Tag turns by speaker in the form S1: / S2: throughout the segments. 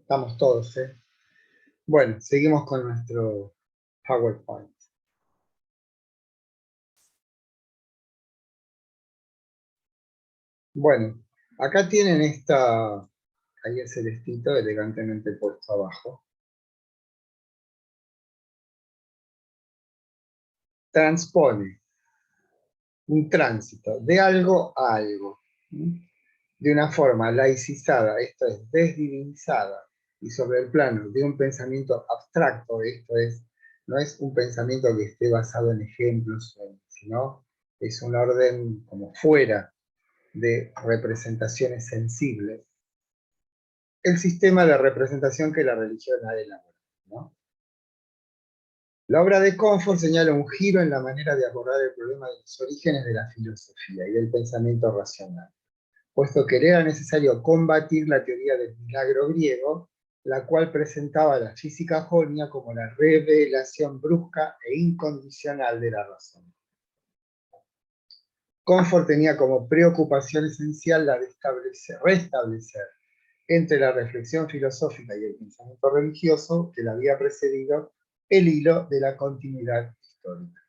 S1: Estamos todos, ¿eh? Bueno, seguimos con nuestro PowerPoint. Bueno, acá tienen ahí el celestito elegantemente puesto abajo. Transpone un tránsito de algo a algo, de una forma laicizada, esto es, desdivinizada, y sobre el plano de un pensamiento abstracto, esto es, no es un pensamiento que esté basado en ejemplos, sino es un orden como fuera de representaciones sensibles, el sistema de representación que la religión ha elaborado, ¿no? La obra de Comfort señala un giro en la manera de abordar el problema de los orígenes de la filosofía y del pensamiento racional, puesto que era necesario combatir la teoría del milagro griego, la cual presentaba la física jonia como la revelación brusca e incondicional de la razón. Comfort tenía como preocupación esencial la de restablecer entre la reflexión filosófica y el pensamiento religioso que la había precedido el hilo de la continuidad histórica.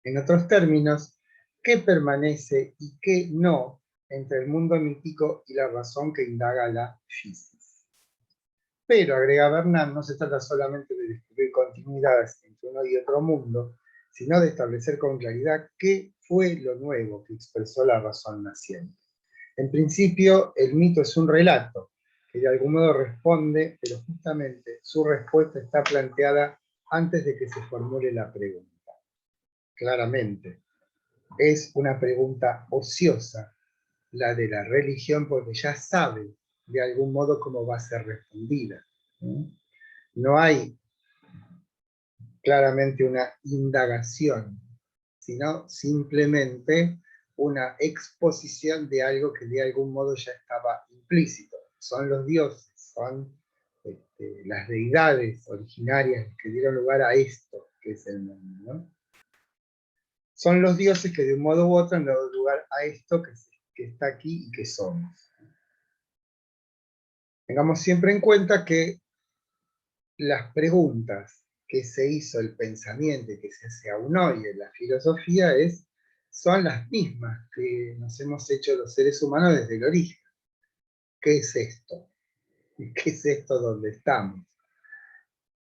S1: En otros términos, ¿qué permanece y qué no entre el mundo mítico y la razón que indaga la física? Pero, agrega Bernard, no se trata solamente de descubrir continuidades entre uno y otro mundo, sino de establecer con claridad qué fue lo nuevo que expresó la razón naciente. En principio, el mito es un relato que de algún modo responde, pero justamente su respuesta está planteada antes de que se formule la pregunta. Claramente, es una pregunta ociosa la de la religión porque ya sabe de algún modo cómo va a ser respondida. No hay claramente una indagación, sino simplemente una exposición de algo que de algún modo ya estaba implícito. Son los dioses, son las deidades originarias que dieron lugar a esto que es el mundo, ¿no? Son los dioses que de un modo u otro han dado lugar a esto que está aquí y que somos. Tengamos siempre en cuenta que las preguntas que se hizo el pensamiento y que se hace aún hoy en la filosofía son las mismas que nos hemos hecho los seres humanos desde el origen. ¿Qué es esto? ¿Qué es esto donde estamos?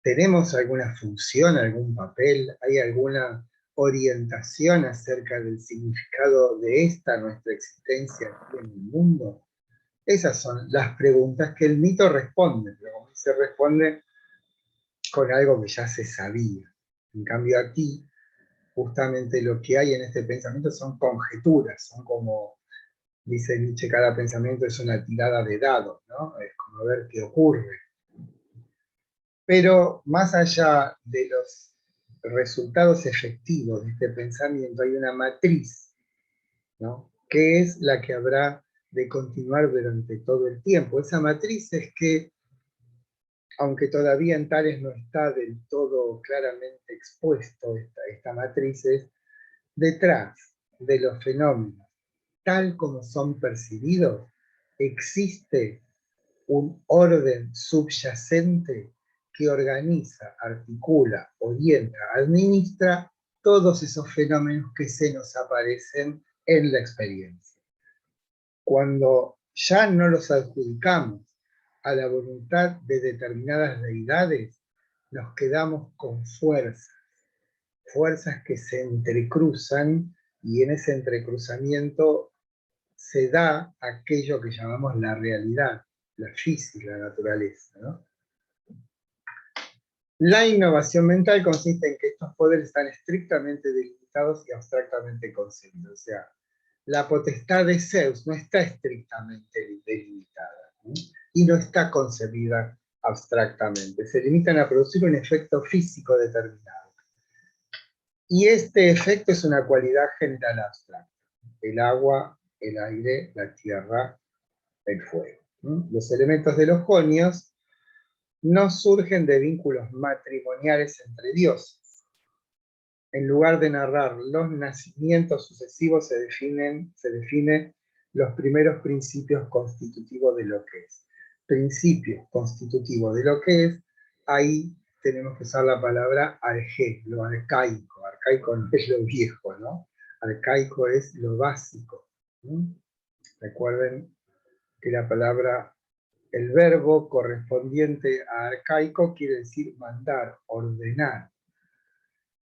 S1: ¿Tenemos alguna función, algún papel? ¿Hay alguna orientación acerca del significado de esta nuestra existencia aquí en el mundo? Esas son las preguntas que el mito responde, pero como se responde con algo que ya se sabía. En cambio aquí, justamente lo que hay en este pensamiento son conjeturas, son como, dice Nietzsche, cada pensamiento es una tirada de dados, ¿no? Es como ver qué ocurre. Pero más allá de los resultados efectivos de este pensamiento, hay una matriz, ¿no? Que es la que habrá de continuar durante todo el tiempo. Esa matriz es que, aunque todavía en Tales no está del todo claramente expuesto esta matriz, es detrás de los fenómenos, tal como son percibidos, existe un orden subyacente que organiza, articula, orienta, administra todos esos fenómenos que se nos aparecen en la experiencia. Cuando ya no los adjudicamos a la voluntad de determinadas deidades, nos quedamos con fuerzas que se entrecruzan, y en ese entrecruzamiento se da aquello que llamamos la realidad, la física, la naturaleza, ¿no? La innovación mental consiste en que estos poderes están estrictamente delimitados y abstractamente concebidos. O sea, la potestad de Zeus no está estrictamente delimitada, ¿no? Y no está concebida abstractamente. Se limitan a producir un efecto físico determinado. Y este efecto es una cualidad general abstracta. El agua, el aire, la tierra, el fuego. Los elementos de los jonios no surgen de vínculos matrimoniales entre dioses. En lugar de narrar los nacimientos sucesivos, se definen los primeros principios constitutivos de lo que es. principio constitutivo de lo que es, ahí tenemos que usar la palabra arjé, lo arcaico. Arcaico no es lo viejo, ¿no? Arcaico es lo básico. ¿No? Recuerden que la palabra, el verbo correspondiente a arcaico quiere decir mandar, ordenar.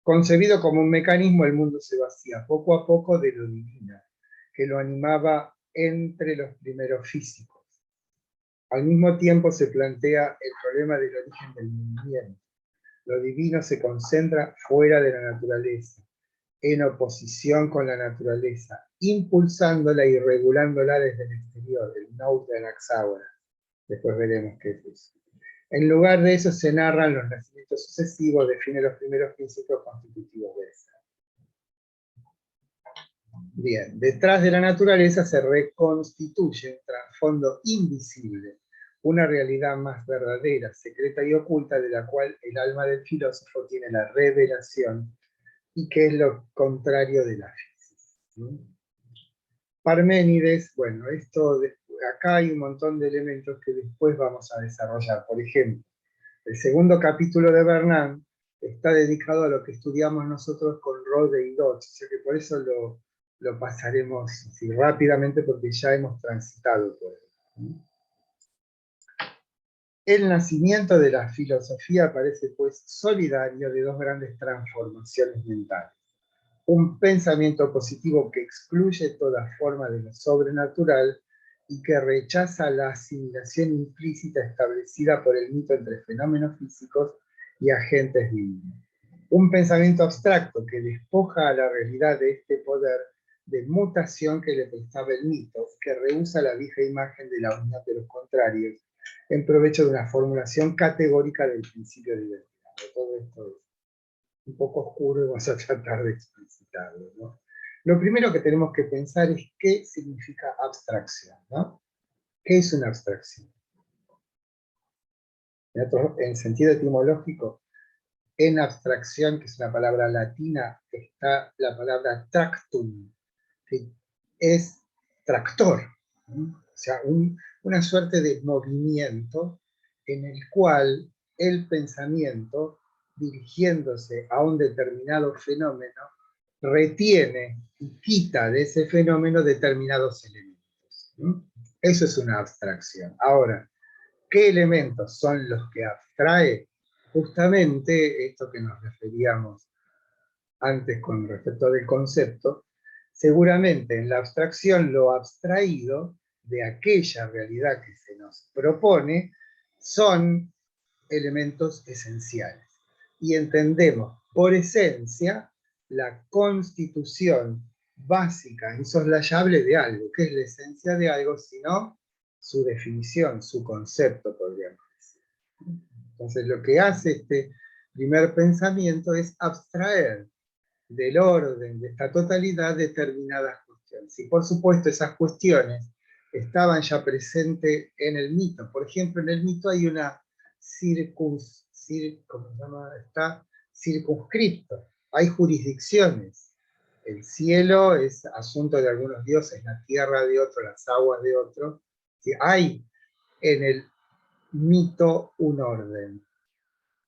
S1: Concebido como un mecanismo, el mundo se vacía poco a poco de lo divino, que lo animaba entre los primeros físicos. Al mismo tiempo se plantea el problema del origen del movimiento. Lo divino se concentra fuera de la naturaleza, en oposición con la naturaleza, impulsándola y regulándola desde el exterior, el note de Anaxágoras. Después veremos qué es eso. En lugar de eso se narran los nacimientos sucesivos, define los primeros principios constitutivos de esa. Bien, detrás de la naturaleza se reconstituye un trasfondo invisible, una realidad más verdadera, secreta y oculta, de la cual el alma del filósofo tiene la revelación, y que es lo contrario de la física. Parménides, bueno, acá hay un montón de elementos que después vamos a desarrollar. Por ejemplo, el segundo capítulo de Bernan está dedicado a lo que estudiamos nosotros con Rode y Dodge, o sea que por eso lo pasaremos así, rápidamente, porque ya hemos transitado por él. El nacimiento de la filosofía parece pues solidario de dos grandes transformaciones mentales. Un pensamiento positivo que excluye toda forma de lo sobrenatural y que rechaza la asimilación implícita establecida por el mito entre fenómenos físicos y agentes divinos. Un pensamiento abstracto que despoja a la realidad de este poder de mutación que le prestaba el mito, que rehúsa la vieja imagen de la unidad de los contrarios en provecho de una formulación categórica del principio de identidad. Todo esto es un poco oscuro y vamos a tratar de explicitarlo, ¿no? Lo primero que tenemos que pensar es qué significa abstracción, ¿no? ¿Qué es una abstracción? En sentido etimológico, en abstracción, que es una palabra latina, está la palabra tractum, que es tractor, ¿no? O sea, una suerte de movimiento en el cual el pensamiento, dirigiéndose a un determinado fenómeno, retiene y quita de ese fenómeno determinados elementos. ¿No? Eso es una abstracción. Ahora, ¿qué elementos son los que abstrae? Justamente esto que nos referíamos antes con respecto del concepto, seguramente en la abstracción lo abstraído de aquella realidad que se nos propone son elementos esenciales. Y entendemos por esencia la constitución básica, insoslayable de algo. ¿Qué es la esencia de algo? Sino su definición, su concepto, podríamos decir. Entonces lo que hace este primer pensamiento es abstraer del orden de esta totalidad determinadas cuestiones. Y por supuesto esas cuestiones estaban ya presentes en el mito. Por ejemplo, en el mito hay una está circunscripto, hay jurisdicciones. El cielo es asunto de algunos dioses, la tierra de otro, las aguas de otro. Hay en el mito un orden,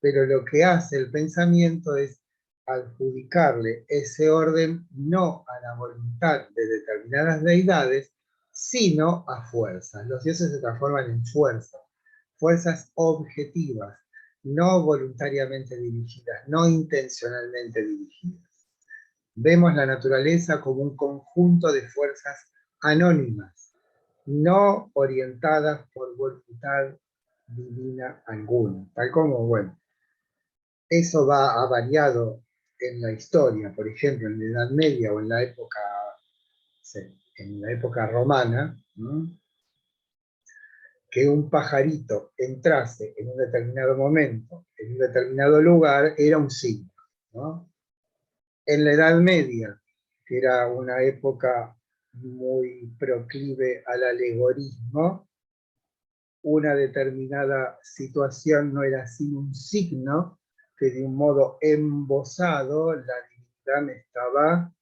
S1: pero lo que hace el pensamiento es adjudicarle ese orden no a la voluntad de determinadas deidades, sino a fuerzas. Los dioses se transforman en fuerzas, fuerzas objetivas, no voluntariamente dirigidas, no intencionalmente dirigidas. Vemos la naturaleza como un conjunto de fuerzas anónimas, no orientadas por voluntad divina alguna, tal como, bueno, eso ha variado en la historia, por ejemplo, en la Edad Media o en la época romana, ¿no? Que un pajarito entrase en un determinado momento, en un determinado lugar, era un signo, ¿no? En la Edad Media, que era una época muy proclive al alegorismo, una determinada situación no era sino un signo que de un modo embosado la divinidad me estaba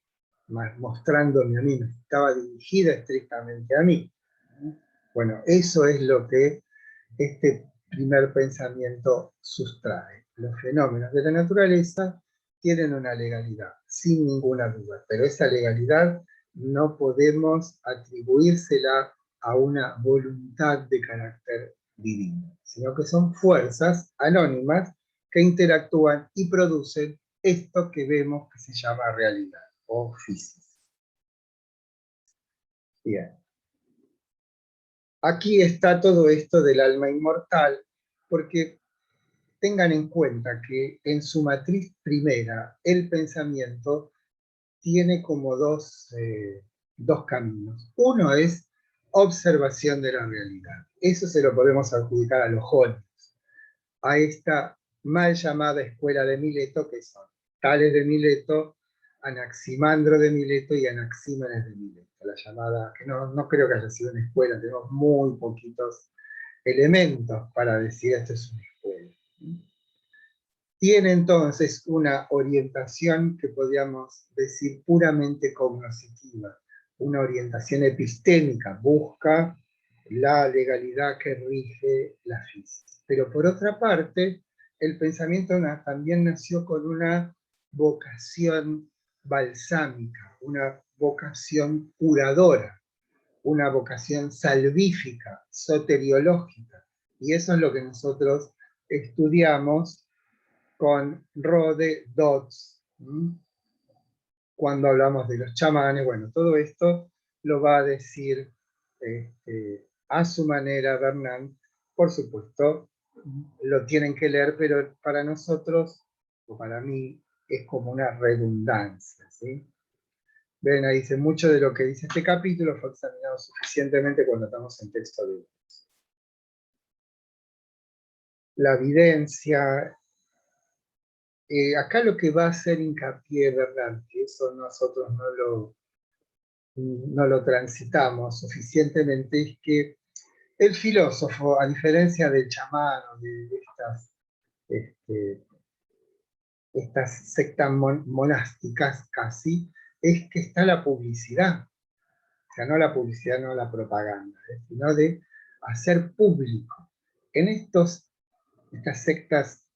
S1: mostrándome a mí, me estaba dirigida estrictamente a mí. Bueno, eso es lo que este primer pensamiento sustrae. Los fenómenos de la naturaleza tienen una legalidad, sin ninguna duda, pero esa legalidad no podemos atribuírsela a una voluntad de carácter divino, sino que son fuerzas anónimas que interactúan y producen esto que vemos que se llama realidad o física. Bien. Aquí está todo esto del alma inmortal, porque tengan en cuenta que en su matriz primera el pensamiento tiene como dos caminos. Uno es observación de la realidad. Eso se lo podemos adjudicar a los jóvenes, a esta mal llamada escuela de Mileto, que son Tales de Mileto, Anaximandro de Mileto y Anaxímenes de Mileto. La llamada, que no creo que haya sido una escuela, tenemos muy poquitos elementos para decir esto es una escuela. Tiene entonces una orientación que podríamos decir puramente cognoscitiva, una orientación epistémica, busca la legalidad que rige la física. Pero por otra parte, el pensamiento también nació con una vocación balsámica, una vocación curadora, una vocación salvífica, soteriológica. Y eso es lo que nosotros estudiamos con Rode Dodds. Cuando hablamos de los chamanes, bueno, todo esto lo va a decir a su manera Bernard. Por supuesto, lo tienen que leer, pero para nosotros, o para mí, es como una redundancia, ¿sí? Ven, ahí dice, mucho de lo que dice este capítulo fue examinado suficientemente cuando estamos en texto de la evidencia. Acá lo que va a hacer hincapié, ¿verdad? Que eso nosotros no lo transitamos suficientemente, es que el filósofo, a diferencia del chamán o de este, estas sectas monásticas casi, es que está la publicidad. O sea, no la publicidad, no la propaganda, sino de hacer público. En estas sectas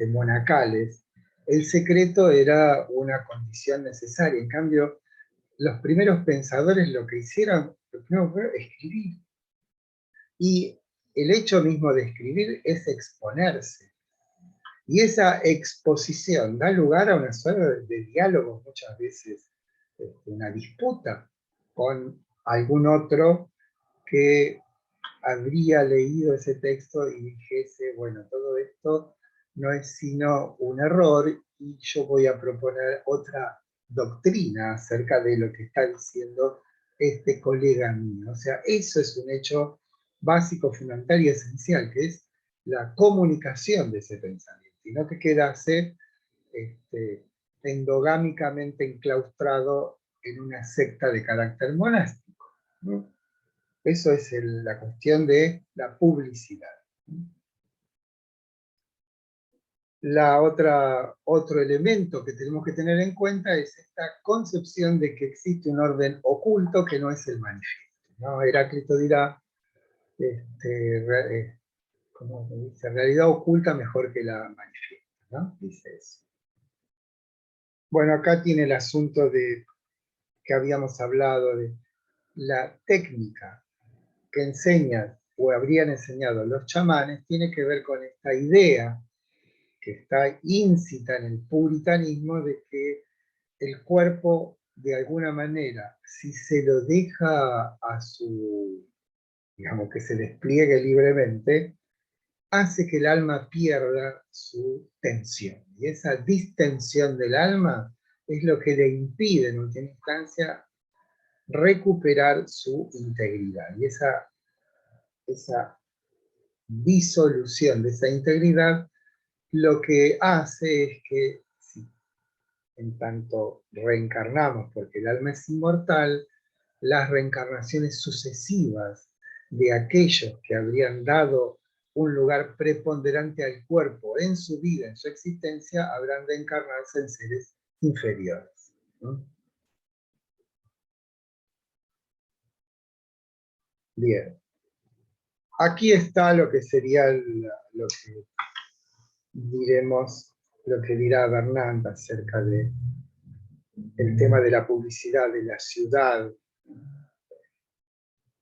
S1: monacales, el secreto era una condición necesaria. En cambio, los primeros pensadores lo que hicieron, lo primero fue escribir. Y el hecho mismo de escribir es exponerse. Y esa exposición da lugar a una suerte de diálogo, muchas veces una disputa con algún otro que habría leído ese texto y dijese, bueno, todo esto no es sino un error y yo voy a proponer otra doctrina acerca de lo que está diciendo este colega mío. O sea, eso es un hecho básico, fundamental y esencial, que es la comunicación de ese pensamiento, y no que quedase endogámicamente enclaustrado en una secta de carácter monástico, ¿no? Eso es la cuestión de la publicidad. Otro elemento que tenemos que tener en cuenta es esta concepción de que existe un orden oculto que no es el manifiesto, ¿no? Heráclito dirá, como dice, realidad oculta mejor que la manifiesta, ¿no? Dice eso. Bueno, acá tiene el asunto de que habíamos hablado de la técnica que enseñan o habrían enseñado los chamanes, tiene que ver con esta idea que está íncita en el puritanismo de que el cuerpo, de alguna manera, si se lo deja a su, digamos, que se despliegue libremente, hace que el alma pierda su tensión. Y esa distensión del alma es lo que le impide, en última instancia, recuperar su integridad. Y esa disolución de esa integridad lo que hace es que, si en tanto reencarnamos, porque el alma es inmortal, las reencarnaciones sucesivas de aquellos que habrían dado un lugar preponderante al cuerpo en su vida, en su existencia, habrán de encarnarse en seres inferiores, ¿no? Bien. Aquí está lo que sería lo que diremos, lo que dirá Bernard acerca de el tema de la publicidad de la ciudad.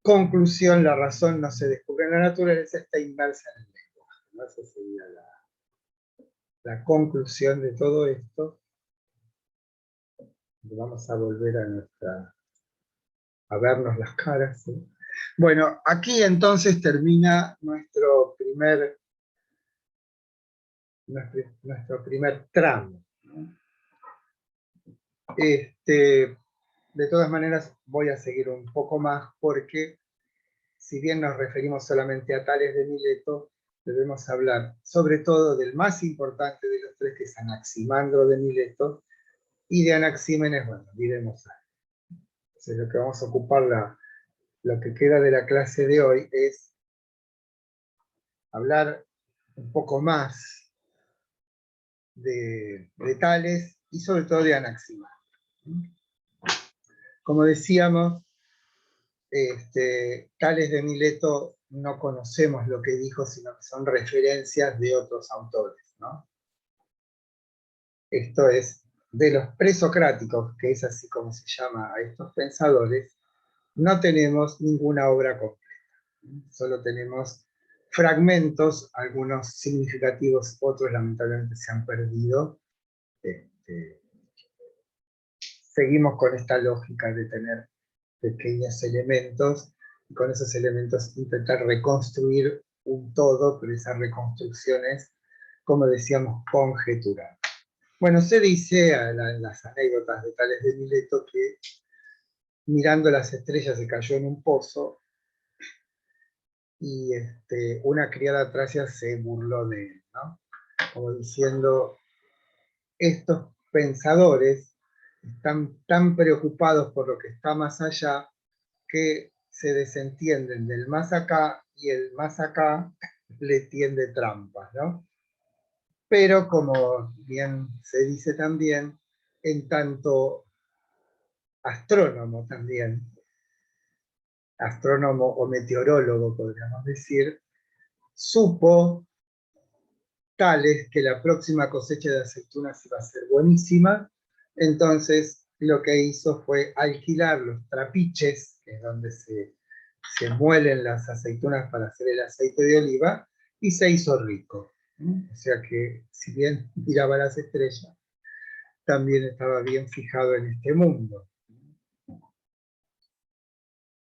S1: Conclusión: la razón no se descubre en la naturaleza, está inmersa en el lenguaje, ¿no? Esa sería la conclusión de todo esto. Vamos a volver a vernos las caras, ¿sí? Bueno, aquí entonces termina nuestro primer tramo, ¿no? De todas maneras, voy a seguir un poco más porque, si bien nos referimos solamente a Tales de Mileto, debemos hablar sobre todo del más importante de los tres, que es Anaximandro de Mileto, y de Anaxímenes, bueno, diremos algo. Entonces, lo que vamos a ocupar lo que queda de la clase de hoy es hablar un poco más de Tales y sobre todo de Anaximandro. Como decíamos, Tales de Mileto no conocemos lo que dijo, sino que son referencias de otros autores, ¿no? Esto es, de los presocráticos, que es así como se llama a estos pensadores, no tenemos ninguna obra completa. Solo tenemos fragmentos, algunos significativos, otros lamentablemente se han perdido. Seguimos con esta lógica de tener pequeños elementos, y con esos elementos intentar reconstruir un todo, pero esa reconstrucción es, como decíamos, conjetural. Bueno, se dice en las anécdotas de Tales de Mileto que mirando las estrellas se cayó en un pozo y una criada tracia se burló de él, ¿no? Como diciendo, estos pensadores están tan preocupados por lo que está más allá que se desentienden del más acá, y el más acá le tiende trampas, ¿no? Pero como bien se dice también, en tanto astrónomo también, astrónomo o meteorólogo podríamos decir, supo Tales que la próxima cosecha de aceitunas iba a ser buenísima, entonces lo que hizo fue alquilar los trapiches, que es donde se muelen las aceitunas para hacer el aceite de oliva, y se hizo rico. O sea que, si bien miraba las estrellas, también estaba bien fijado en este mundo.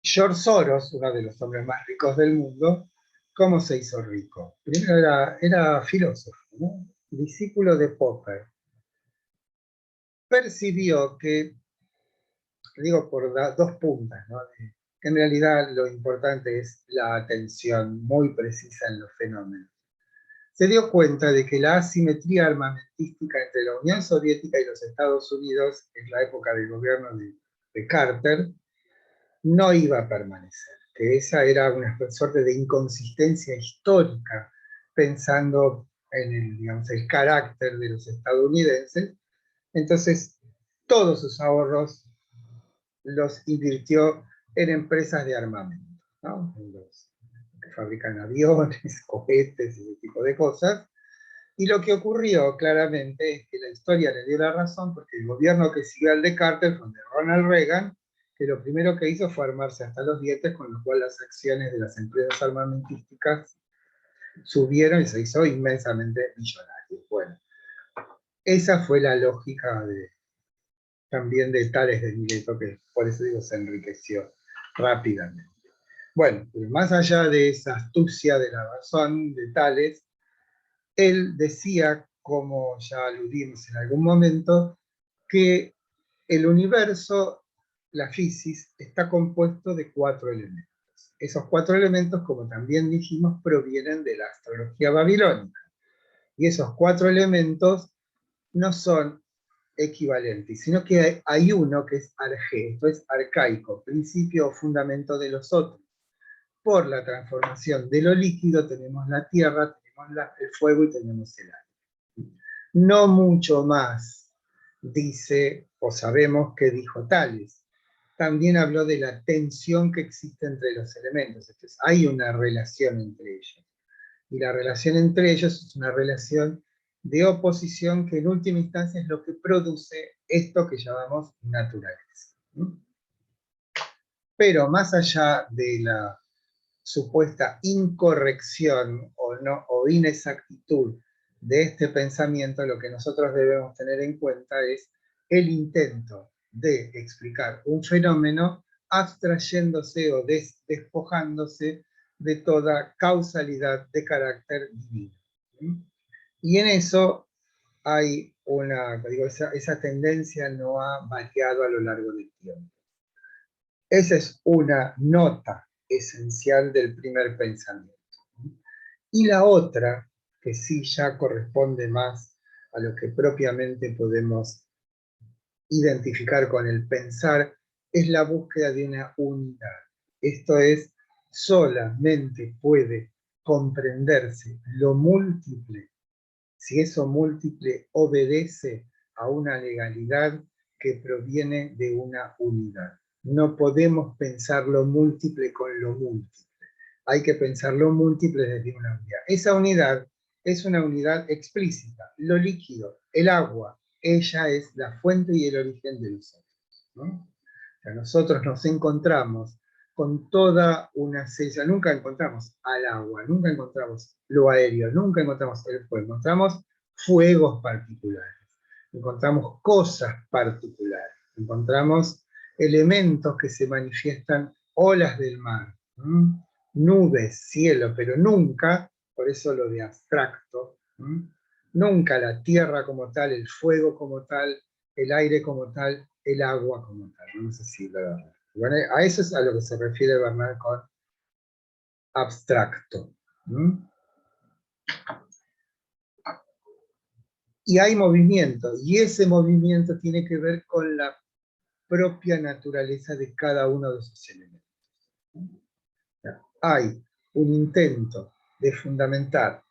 S1: George Soros, uno de los hombres más ricos del mundo, ¿cómo se hizo rico? Primero era filósofo, ¿no? Discípulo de Popper. Percibió que, digo por dos puntas, ¿no? Que en realidad lo importante es la atención muy precisa en los fenómenos. Se dio cuenta de que la asimetría armamentística entre la Unión Soviética y los Estados Unidos en la época del gobierno de Carter no iba a permanecer, que esa era una suerte de inconsistencia histórica, pensando en el carácter de los estadounidenses. Entonces, todos sus ahorros los invirtió en empresas de armamento, ¿no? En los que fabrican aviones, cohetes, ese tipo de cosas. Y lo que ocurrió claramente es que la historia le dio la razón, porque el gobierno que siguió al de Carter fue el de Ronald Reagan, que lo primero que hizo fue armarse hasta los dientes, con lo cual las acciones de las empresas armamentísticas subieron y se hizo inmensamente millonario. Bueno, esa fue la lógica también de Tales de Mileto, que por eso digo se enriqueció rápidamente. Bueno, pero más allá de esa astucia de la razón de Tales, él decía, como ya aludimos en algún momento, que el universo, la física, está compuesto de 4 elementos. Esos 4 elementos, como también dijimos, provienen de la astrología babilónica. Y esos 4 elementos no son equivalentes, sino que hay uno que es arjé, esto es arcaico, principio o fundamento de los otros. Por la transformación de lo líquido tenemos la tierra, tenemos el fuego y tenemos el aire. No mucho más dice o sabemos que dijo Tales. también habló de la tensión que existe entre los elementos. Entonces, hay una relación entre ellos. Y la relación entre ellos es una relación de oposición que en última instancia es lo que produce esto que llamamos naturaleza. Pero más allá de la supuesta incorrección o inexactitud de este pensamiento, lo que nosotros debemos tener en cuenta es el intento de explicar un fenómeno abstrayéndose o despojándose de toda causalidad de carácter divino. Y en eso hay esa tendencia no ha variado a lo largo del tiempo. Esa es una nota esencial del primer pensamiento. Y la otra, que sí ya corresponde más a lo que propiamente podemos identificar con el pensar, es la búsqueda de una unidad. Esto es, solamente puede comprenderse lo múltiple si eso múltiple obedece a una legalidad que proviene de una unidad. No podemos pensar lo múltiple con lo múltiple. Hay que pensar lo múltiple desde una unidad. Esa unidad es una unidad explícita. Lo líquido, el agua, ella es la fuente y el origen de nosotros, ¿no? O sea, nosotros nos encontramos con toda una serie, nunca encontramos al agua, nunca encontramos lo aéreo, nunca encontramos el fuego, encontramos fuegos particulares, encontramos cosas particulares, encontramos elementos que se manifiestan, olas del mar, nubes, cielo, pero nunca, por eso lo de abstracto, nunca la tierra como tal, el fuego como tal, el aire como tal, el agua como tal. No sé si bueno, a eso es a lo que se refiere Bernard con abstracto. Y hay movimiento, y ese movimiento tiene que ver con la propia naturaleza de cada uno de esos elementos. Hay un intento de fundamentar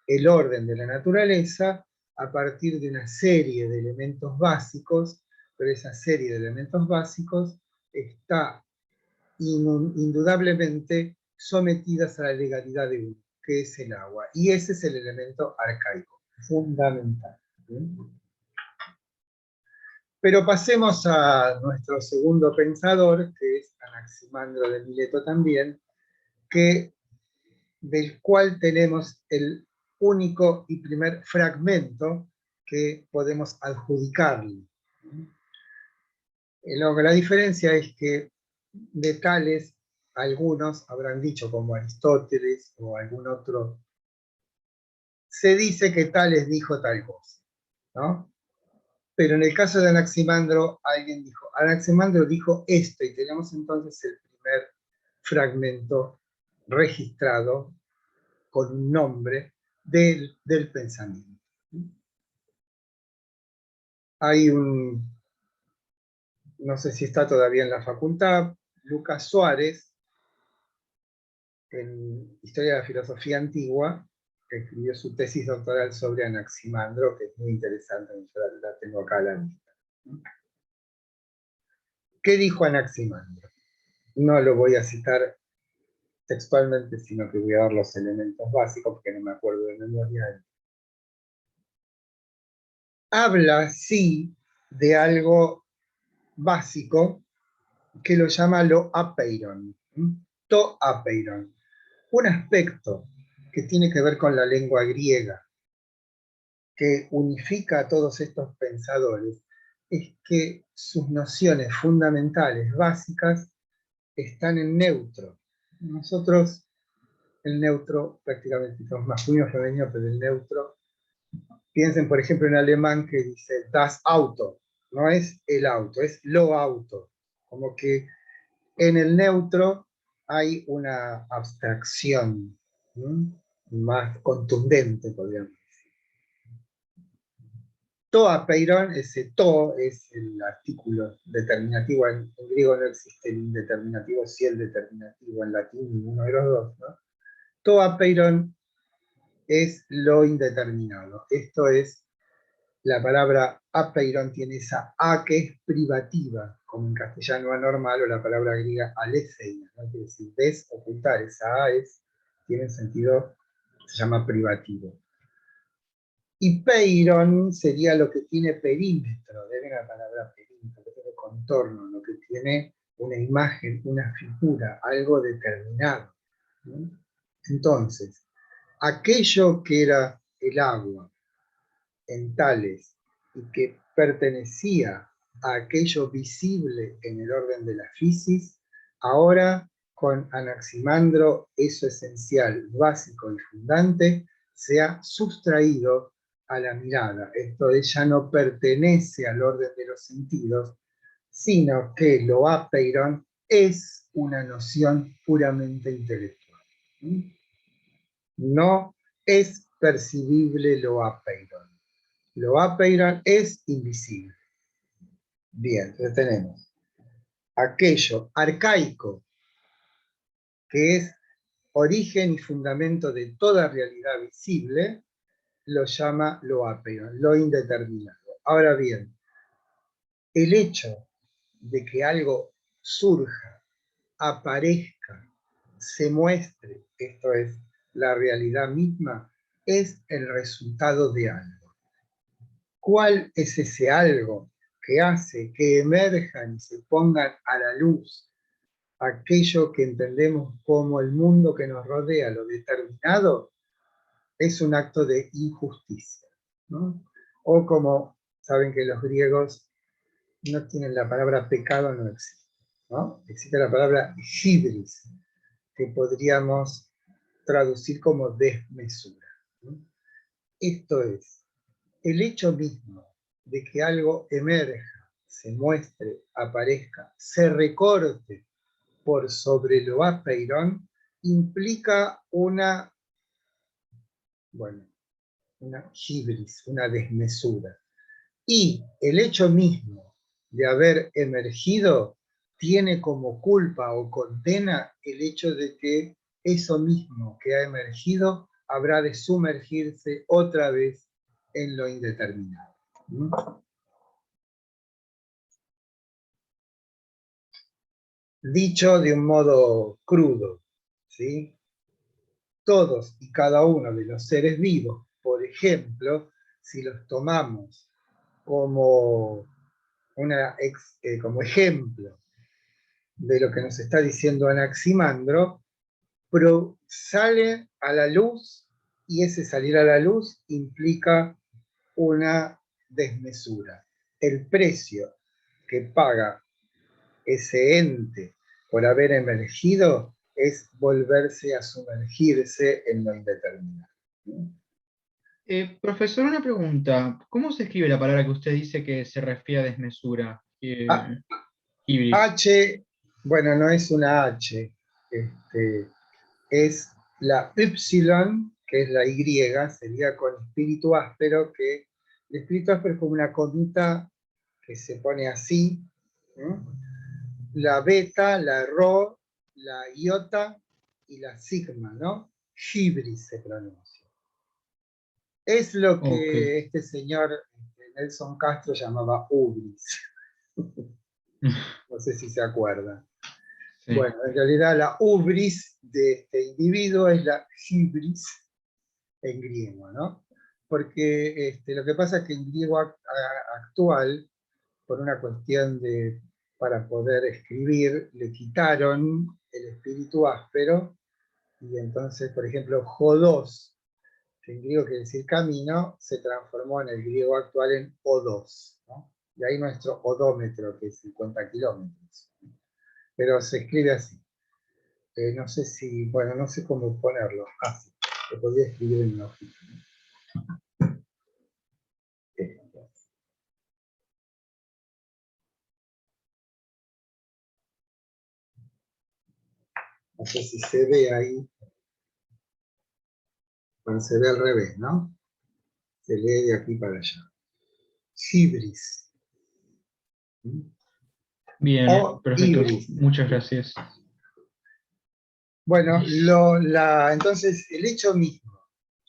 S1: el orden de la naturaleza a partir de una serie de elementos básicos, pero esa serie de elementos básicos está indudablemente sometidas a la legalidad de uno, que es el agua. Y ese es el elemento arcaico, fundamental. Pero pasemos a nuestro segundo pensador, que es Anaximandro de Mileto también, del cual tenemos el único y primer fragmento que podemos adjudicarle. La diferencia es que de Tales, algunos habrán dicho, como Aristóteles o algún otro, se dice que Tales dijo tal cosa, ¿no? Pero en el caso de Anaximandro, alguien dijo, Anaximandro dijo esto, y tenemos entonces el primer fragmento registrado con un nombre del pensamiento. Hay no sé si está todavía en la facultad, Lucas Suárez, en Historia de la Filosofía Antigua, que escribió su tesis doctoral sobre Anaximandro, que es muy interesante, yo la tengo acá a la vista. ¿Qué dijo Anaximandro? No lo voy a citar textualmente, sino que voy a dar los elementos básicos, porque no me acuerdo de memoria. Habla, sí, de algo básico, que lo llama lo apeiron, to apeiron, un aspecto que tiene que ver con la lengua griega, que unifica a todos estos pensadores, es que sus nociones fundamentales, básicas, están en neutro. Nosotros, el neutro, prácticamente somos masculino o femenino, pero el neutro, piensen por ejemplo en alemán que dice das Auto, no es el auto, es lo auto, como que en el neutro hay una abstracción más contundente, podríamos decir. To apeiron, ese to es el artículo determinativo, en griego no existe el indeterminativo, sí el determinativo, en latín ninguno de los dos, ¿no? To apeiron es lo indeterminado. Esto es, la palabra apeiron tiene esa a que es privativa, como en castellano anormal, o la palabra griega aletheia, ¿no? Quiere decir desocultar, esa A tiene sentido, se llama privativo. Y peiron sería lo que tiene perímetro, de la palabra perímetro, que tiene contorno, lo que tiene una imagen, una figura, algo determinado, ¿no? Entonces, aquello que era el agua en Tales y que pertenecía a aquello visible en el orden de la fisis, ahora con Anaximandro eso esencial, básico y fundante se ha sustraído a la mirada. Esto ya no pertenece al orden de los sentidos, sino que lo apeiron es una noción puramente intelectual. No es percibible lo apeiron. Lo apeiron es invisible. Bien, entonces tenemos aquello arcaico que es origen y fundamento de toda realidad visible, lo llama lo apeiron, lo indeterminado. Ahora bien, el hecho de que algo surja, aparezca, se muestre, esto es la realidad misma, es el resultado de algo. ¿Cuál es ese algo que hace que emerjan y se pongan a la luz aquello que entendemos como el mundo que nos rodea, lo determinado? Es un acto de injusticia, ¿no? O como saben que los griegos no tienen la palabra pecado, no existe, ¿no? Existe la palabra hibris, que podríamos traducir como desmesura, ¿no? Esto es, el hecho mismo de que algo emerja, se muestre, aparezca, se recorte por sobre lo apeiron, implica una hibris, una desmesura. Y el hecho mismo de haber emergido tiene como culpa o condena el hecho de que eso mismo que ha emergido habrá de sumergirse otra vez en lo indeterminado. Dicho de un modo crudo, ¿sí? Todos y cada uno de los seres vivos, por ejemplo, si los tomamos como, como ejemplo de lo que nos está diciendo Anaximandro, sale a la luz y ese salir a la luz implica una desmesura. El precio que paga ese ente por haber emergido es volverse a sumergirse en lo indeterminado.
S2: Profesor, una pregunta. ¿Cómo se escribe la palabra que usted dice que se refiere a desmesura? Hibris.
S1: H, bueno, no es una H, es la Y, que es la Y, sería con espíritu áspero, que el espíritu áspero es como una comita que se pone así, ¿no? La beta, la rho, la iota y la sigma, ¿no? Hibris se pronuncia. Es lo
S2: Ok.
S1: que este señor Nelson Castro llamaba ubris. No sé si se acuerda.
S2: Sí.
S1: Bueno, en realidad la ubris de este individuo es la hibris en griego, ¿no? Porque lo que pasa es que en griego actual, por una cuestión de, para poder escribir, le quitaron el espíritu áspero, y entonces, por ejemplo, jodos, que en griego quiere decir camino, se transformó en el griego actual en odos, ¿no? Y ahí nuestro odómetro, que es 50 kilómetros. Pero se escribe así. No sé si, bueno, no sé cómo ponerlo. Así. Lo podría escribir en una hojita. No sé si se ve ahí. Bueno, se ve al revés, ¿no? Se lee de aquí para allá. Hibris.
S2: Bien,
S1: O
S2: perfecto.
S1: ibris.
S2: Muchas gracias.
S1: Bueno, entonces el hecho mismo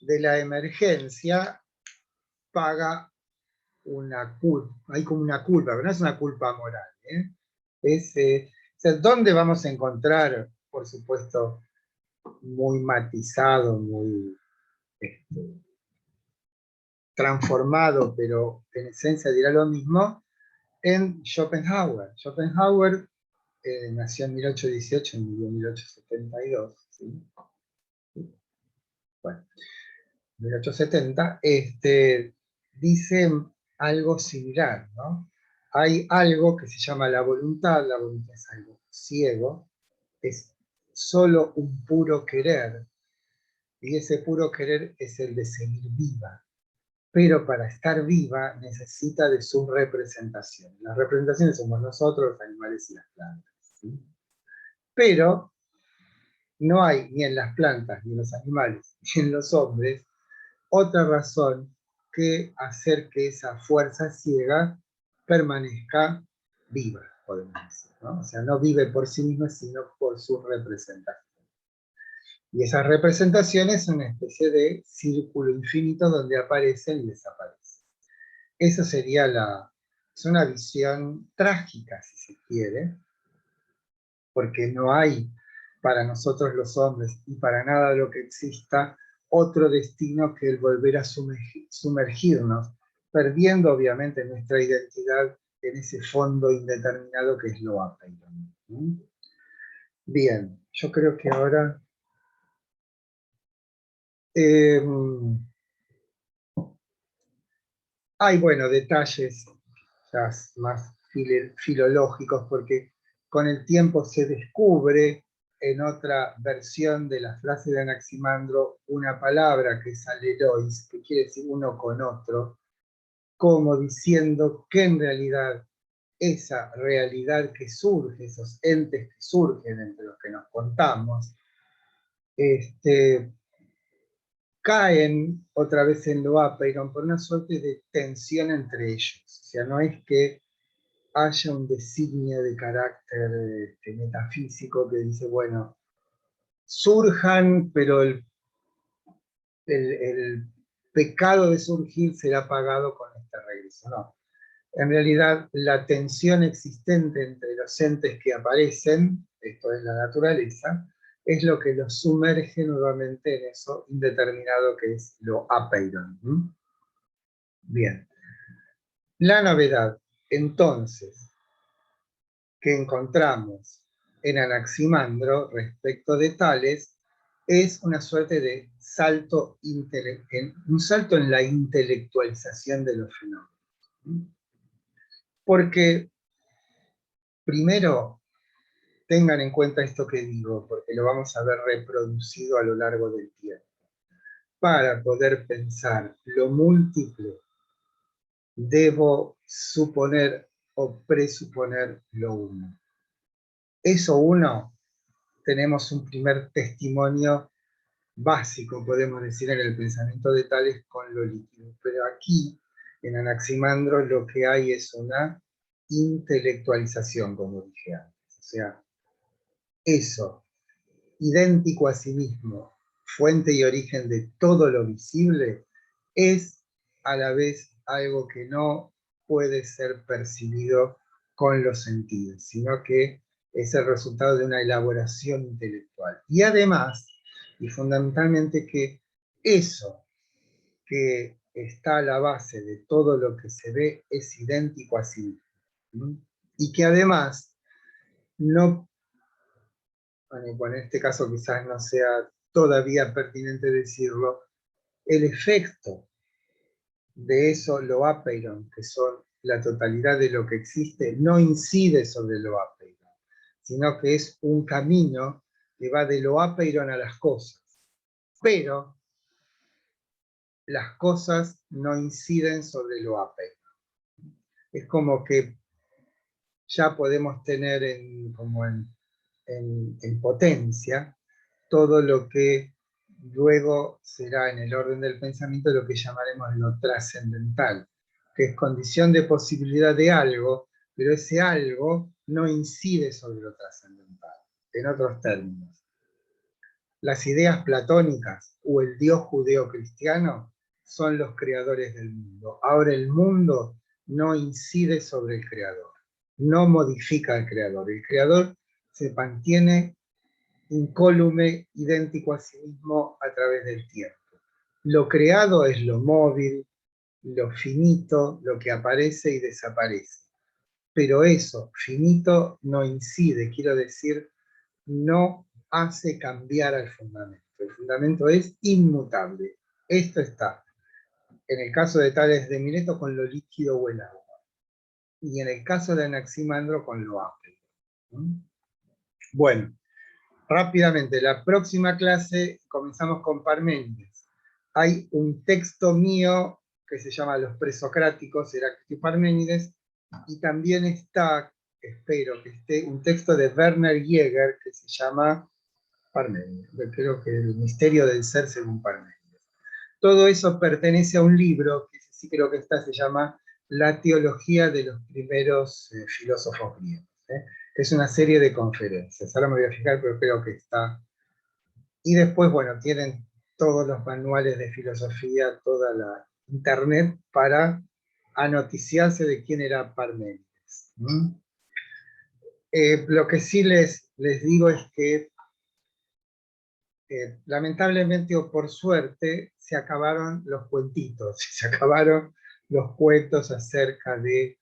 S1: de la emergencia paga una culpa, hay como una culpa, pero no es una culpa moral, ¿eh? O sea, ¿dónde vamos a encontrar, por supuesto, muy matizado, muy transformado, pero en esencia dirá lo mismo, en Schopenhauer? Schopenhauer nació en 1818 y murió en 1872. ¿Sí? Bueno, 1870, dice algo similar, ¿no? Hay algo que se llama la voluntad es algo ciego, es solo un puro querer, y ese puro querer es el de seguir viva, pero para estar viva necesita de sus representaciones. Las representaciones somos nosotros, los animales y las plantas, ¿sí? Pero no hay ni en las plantas, ni en los animales, ni en los hombres otra razón que hacer que esa fuerza ciega permanezca viva, podemos decir, ¿no? O sea, no vive por sí misma, sino por sus representaciones. Y esas representaciones son una especie de círculo infinito donde aparecen y desaparecen. Esa sería es una visión trágica, si se quiere, porque no hay para nosotros los hombres y para nada lo que exista otro destino que el volver a sumergirnos, perdiendo obviamente nuestra identidad en ese fondo indeterminado que es lo apeiron. Bien, yo creo que ahora hay, bueno, detalles ya más filológicos, porque con el tiempo se descubre en otra versión de la frase de Anaximandro una palabra que es alelois, que quiere decir uno con otro, como diciendo que en realidad esa realidad que surge, esos entes que surgen entre los que nos contamos, caen otra vez en lo apeiron por una suerte de tensión entre ellos. O sea, no es que haya un designio de carácter metafísico que dice, bueno, surjan, pero el pecado de surgir será pagado con este regreso. No. En realidad, la tensión existente entre los entes que aparecen, esto es la naturaleza, es lo que los sumerge nuevamente en eso indeterminado que es lo apeiron. Bien. La novedad, entonces, que encontramos en Anaximandro respecto de Tales es una suerte de salto, un salto en la intelectualización de los fenómenos. Porque, primero, tengan en cuenta esto que digo, porque lo vamos a ver reproducido a lo largo del tiempo. Para poder pensar lo múltiple, debo suponer o presuponer lo uno. Eso uno, tenemos un primer testimonio básico, podemos decir, en el pensamiento de Tales con lo líquido. Pero aquí, en Anaximandro, lo que hay es una intelectualización, como dije antes. O sea, eso, idéntico a sí mismo, fuente y origen de todo lo visible, es a la vez algo que no puede ser percibido con los sentidos, sino que es el resultado de una elaboración intelectual. Y además, y fundamentalmente, que eso que está a la base de todo lo que se ve es idéntico a sí mismo. Y que además no, bueno, en este caso quizás no sea todavía pertinente decirlo, el efecto de eso, lo apeiron, que son la totalidad de lo que existe, no incide sobre lo apeiron, sino que es un camino que va de lo apeiron a las cosas. Pero las cosas no inciden sobre lo apeiron. Es como que ya podemos tener como en potencia todo lo que luego será en el orden del pensamiento lo que llamaremos lo trascendental, que es condición de posibilidad de algo, pero ese algo no incide sobre lo trascendental. En otros términos, las ideas platónicas o el Dios judeo-cristiano son los creadores del mundo. Ahora el mundo no incide sobre el creador. no modifica al creador. El creador se mantiene incólume, idéntico a sí mismo a través del tiempo. Lo creado es lo móvil, lo finito, lo que aparece y desaparece. Pero eso, finito, no incide, quiero decir, no hace cambiar al fundamento. El fundamento es inmutable. Esto está, en el caso de Tales de Mileto, con lo líquido o el agua. Y en el caso de Anaximandro, con lo áspero. Bueno, rápidamente, la próxima clase comenzamos con Parménides. Hay un texto mío que se llama Los presocráticos, Heráclito y Parménides, y también está, espero que esté, un texto de Werner Jäger que se llama Parménides. Creo que el misterio del ser según Parménides. Todo eso pertenece a un libro, que sí creo que está, se llama La teología de los primeros filósofos griegos. Es una serie de conferencias. Ahora me voy a fijar, pero creo que está. Y después, bueno, tienen todos los manuales de filosofía, toda la internet para anoticiarse de quién era Parménides. Lo que sí les digo es que lamentablemente o por suerte se acabaron los cuentitos, se acabaron los cuentos acerca de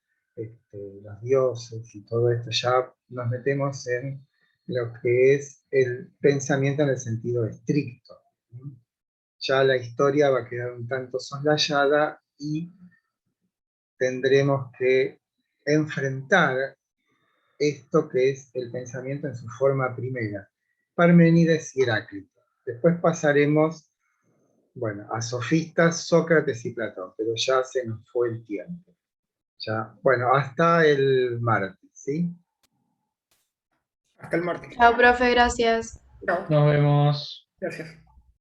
S1: los dioses y todo esto. Ya nos metemos en lo que es el pensamiento en el sentido estricto. Ya la historia va a quedar un tanto soslayada y tendremos que enfrentar esto que es el pensamiento en su forma primera, Parménides y Heráclito. Después pasaremos, bueno, a sofistas, Sócrates y Platón, pero ya se nos fue el tiempo. Ya, bueno, hasta el martes, ¿sí?
S3: Hasta el martes.
S4: Chao, profe, gracias.
S3: Chao.
S2: Nos vemos.
S3: Gracias.